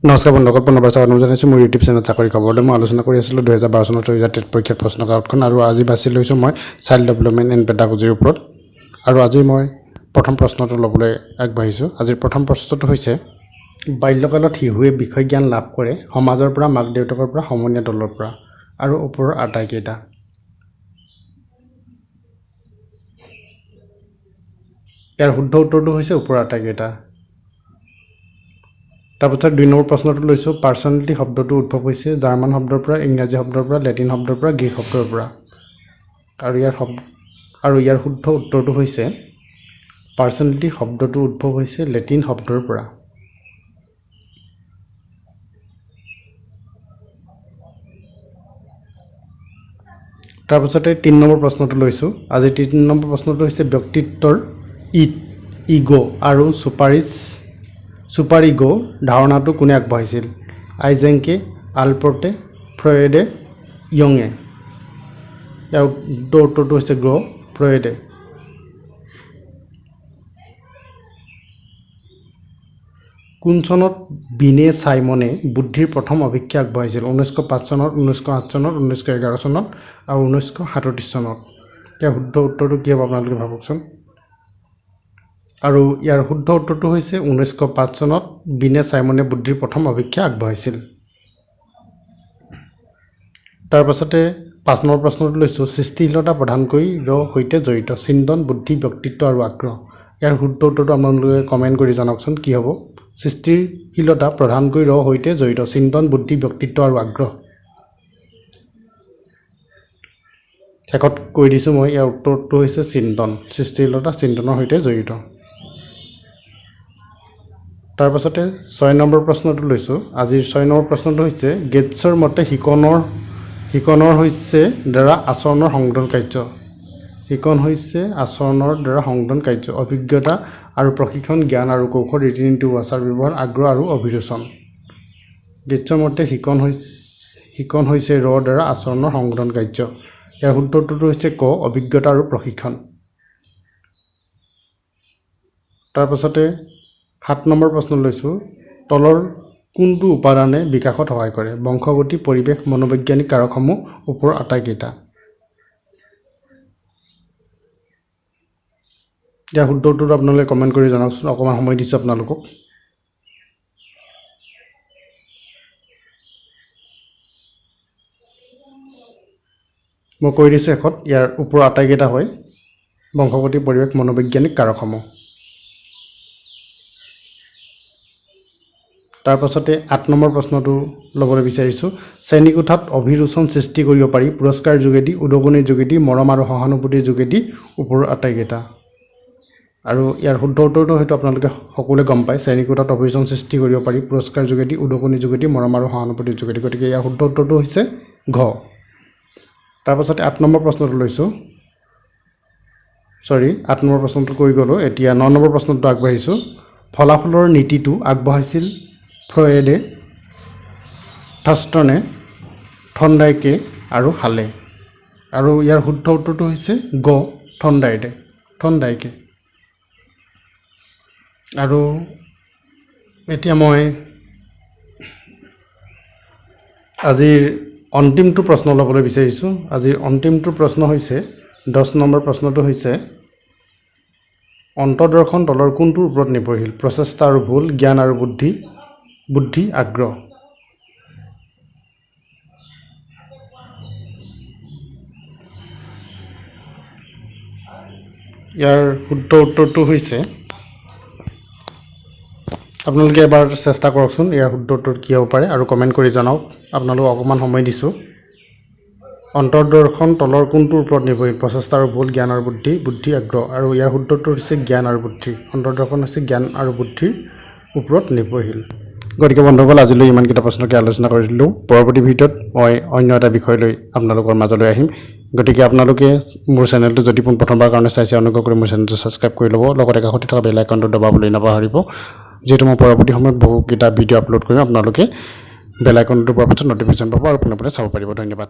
নমস্কাৰ বন্ধুসকল, পুনৰবাৰ স্বাগতম জনাইছোঁ মোৰ ইউটিউব চেনেল চাকৰি খবৰলৈ। মই আলোচনা কৰি আছিলোঁ 2012 চনৰ টেট পৰীক্ষাৰ প্ৰশ্নকাকতখন, আৰু আজি বাছি লৈছোঁ মই চাইল্ড ডেভেলপমেণ্ট এণ্ড পেডাগজিৰ ওপৰত। আৰু আজি মই প্ৰথম প্ৰশ্নটো ল'বলৈ আগবাঢ়িছোঁ। আজিৰ প্ৰথম প্ৰশ্নটো হৈছে, বাল্যকালত শিশুৱে বিষয় জ্ঞান লাভ কৰে সমাজৰ পৰা, মাক দেউতাকৰ পৰা, সমনীয়া দলৰ পৰা, আৰু ওপৰৰ আটাইকেইটা। ইয়াৰ শুদ্ধ উত্তৰটো হৈছে ওপৰৰ আটাইকেইটা। তাৰপিছত 2 নম্বৰ প্ৰশ্নটো লৈছোঁ, পাৰ্চনেলিটি শব্দটো উদ্ভৱ হৈছে জাৰ্মান শব্দৰ পৰা, ইংৰাজী শব্দৰ পৰা, লেটিন শব্দৰ পৰা, গ্ৰীক শব্দৰ পৰা, আৰু ইয়াৰ শুদ্ধ উত্তৰটো হৈছে পাৰ্চনেলিটি শব্দটো উদ্ভৱ হৈছে লেটিন শব্দৰ পৰা। তাৰপিছতে 3 নম্বৰ প্ৰশ্নটো লৈছোঁ। আজি 3 নম্বৰ প্ৰশ্নটো হৈছে, ব্যক্তিত্বৰ ইগ' আৰু ছুপাৰ ইগ' ধাৰণাটো কোনে আগবঢ়াইছিল? আইজেংকে, আলপৰ্টে, ফ্ৰয়েডে, ইয়ঙে। ইয়াৰ উত্তৰটো হৈছে ফ্ৰয়েডে। কোন চনত বিনে চাইমনে বুদ্ধিৰ প্ৰথম অভিক্ষা আগবঢ়াইছিল? 1905 চনত, 1908 চনত, 1911 চনত, আৰু 1937 চনত। ইয়াৰ শুদ্ধ উত্তৰটো কি হ'ব আপোনালোকে ভাবকচোন। আৰু ইয়াৰ শুদ্ধ উত্তৰটো হৈছে 1905 চনত বিনে চাইমনে বুদ্ধিৰ প্ৰথম অভিক্ষা আগবঢ়াইছিল। তাৰপাছতে 5 নম্বৰ প্ৰশ্নটো লৈছোঁ, সৃষ্টিশীলতা প্ৰধানকৈ সৈতে জড়িত চিন্তন, বুদ্ধি, ব্যক্তিত্ব আৰু আগ্ৰহ। ইয়াৰ শুদ্ধ উত্তৰটো আপোনালোকে কমেণ্ট কৰি জনাওকচোন কি হ'ব। সৃষ্টিশীলতা প্ৰধানকৈ সৈতে জড়িত চিন্তন, বুদ্ধি, ব্যক্তিত্ব আৰু আগ্ৰহ। শেষত কৈ দিছোঁ মই, ইয়াৰ উত্তৰটো হৈছে চিন্তন। সৃষ্টিশীলতা চিন্তনৰ সৈতে জড়িত। তাৰপাছতে 6 নম্বৰ প্ৰশ্নটো লৈছোঁ। আজিৰ 6 নম্বৰ প্ৰশ্নটো হৈছে, গেটছৰ মতে শিকনৰ হৈছে দ্বাৰা আচৰণৰ সংশোধন কাৰ্য। শিকন হৈছে আচৰণৰ দ্বাৰা সংশোধন কাৰ্য। অভিজ্ঞতা আৰু প্ৰশিক্ষণ, জ্ঞান আৰু কৌশল, ৰীতি নীতি, আচাৰ ব্যৱহাৰ, আগ্ৰহ আৰু অভিৰোচন। গেটছৰ মতে শিকন হৈছে দ্বাৰা আচৰণৰ সংশোধন কাৰ্য। ইয়াৰ শুদ্ধ উত্তৰটো হৈছে ক, অভিজ্ঞতা আৰু প্ৰশিক্ষণ। তাৰপাছতে 7 নম্বৰ প্ৰশ্ন লৈছোঁ, তলৰ কোনটো উপাদানে বিকাশত সহায় কৰে? বংশগতি, পৰিৱেশ, মনোবৈজ্ঞানিক কাৰকসমূহ, ওপৰৰ আটাইকেইটা। ইয়াৰ শুদ্ধ উত্তৰটো আপোনালোকে কমেণ্ট কৰি জনাওকচোন। অকণমান সময় দিছোঁ আপোনালোকক। মই কৈ দিছোঁ শেষত, ইয়াৰ ওপৰৰ আটাইকেইটা হয় বংশগতি, পৰিৱেশ, মনোবৈজ্ঞানিক কাৰকসমূহ। তাৰপাছতে 8 নম্বৰ প্ৰশ্নটো ল'বলৈ বিচাৰিছোঁ, শ্ৰেণীকোঠাত অভিৰোচন সৃষ্টি কৰিব পাৰি পুৰস্কাৰ যোগেদি, উদগনিৰ যোগেদি, মৰম আৰু সহানুভূতিৰ যোগেদি, ওপৰৰ আটাইকেইটা। আৰু ইয়াৰ শুদ্ধ উত্তৰটো হয়তো আপোনালোকে সকলোৱে গম পায়। শ্ৰেণীকোঠাত অভিৰোচন সৃষ্টি কৰিব পাৰি পুৰস্কাৰ যোগেদি, উদগনিৰ যোগেদি, মৰম আৰু সহানুভূতিৰ যোগেদি। গতিকে ইয়াৰ শুদ্ধ উত্তৰটো হৈছে ঘ। তাৰপাছতে 8 নম্বৰ প্ৰশ্নটো লৈছোঁ। 8 নম্বৰ প্ৰশ্নটো কৈ গ'লোঁ। এতিয়া 9 নম্বৰ প্ৰশ্নটো আগবাঢ়িছোঁ। ফলাফলৰ নীতিটো আগবঢ়াইছিল ফ্ৰয়েডে, থাৰ্ষ্টনে, থৰ্ণ্ডাইকে আৰু হালে। আৰু ইয়াৰ শুদ্ধ উত্তৰটো হৈছে গ, থৰ্ণ্ডাইকে। আৰু এতিয়া মই আজিৰ অন্তিমটো প্ৰশ্ন ল'বলৈ বিচাৰিছোঁ। আজিৰ অন্তিমটো প্ৰশ্ন হৈছে 10 নম্বৰ প্ৰশ্নটো হৈছে, অন্তৰ্দৰ্শন তলৰ কোনটোৰ ওপৰত নিৰ্ভৰশীল? প্ৰচেষ্টা আৰু ভুল, জ্ঞান আৰু বুদ্ধি, আগ্ৰহ। ইয়াৰ শুদ্ধ উত্তৰটো হৈছে, আপোনালোকে এবাৰ চেষ্টা কৰকচোন ইয়াৰ শুদ্ধ উত্তৰ কি হ'ব পাৰে, আৰু কমেণ্ট কৰি জনাওক। আপোনালোকক অকণমান সময় দিছোঁ। অন্তৰ্দৰ্শন তলৰ কোনটোৰ ওপৰত নিৰ্ভৰশীল? প্ৰচেষ্টা আৰু ভুল, জ্ঞান আৰু বুদ্ধি, আগ্ৰহ। আৰু ইয়াৰ শুদ্ধ উত্তৰ হৈছে জ্ঞান আৰু বুদ্ধি। অন্তৰ্দৰ্শন হৈছে জ্ঞান আৰু বুদ্ধিৰ ওপৰত নিৰ্ভৰশীল। গতিকে বন্ধুসকল, আজিলৈ ইমানকেইটা প্ৰশ্নকে আলোচনা কৰিলোঁ। পৰৱৰ্তী ভিডিঅ'ত মই অন্য এটা বিষয় লৈ আপোনালোকৰ মাজলৈ আহিম। গতিকে আপোনালোকে মোৰ চেনেলটো যদি পোনপ্ৰথমবাৰৰ কাৰণে চাইছে, অনুগ্ৰহ কৰি মোৰ চেনেলটো ছাবস্ক্ৰাইব কৰি ল'ব। লগতে কাষতে থকা বেল আইকনটো দবাবলৈ নাপাহৰিব, যিহেতু মই পৰৱৰ্তী সময়ত বহুকেইটা ভিডিঅ' আপলোড কৰিম। আপোনালোকে বেল আইকনটো পোৱাৰ পাছত ন'টিফিকেশ্যন পাব আৰু পোনে পোনে চাব পাৰিব। ধন্যবাদ।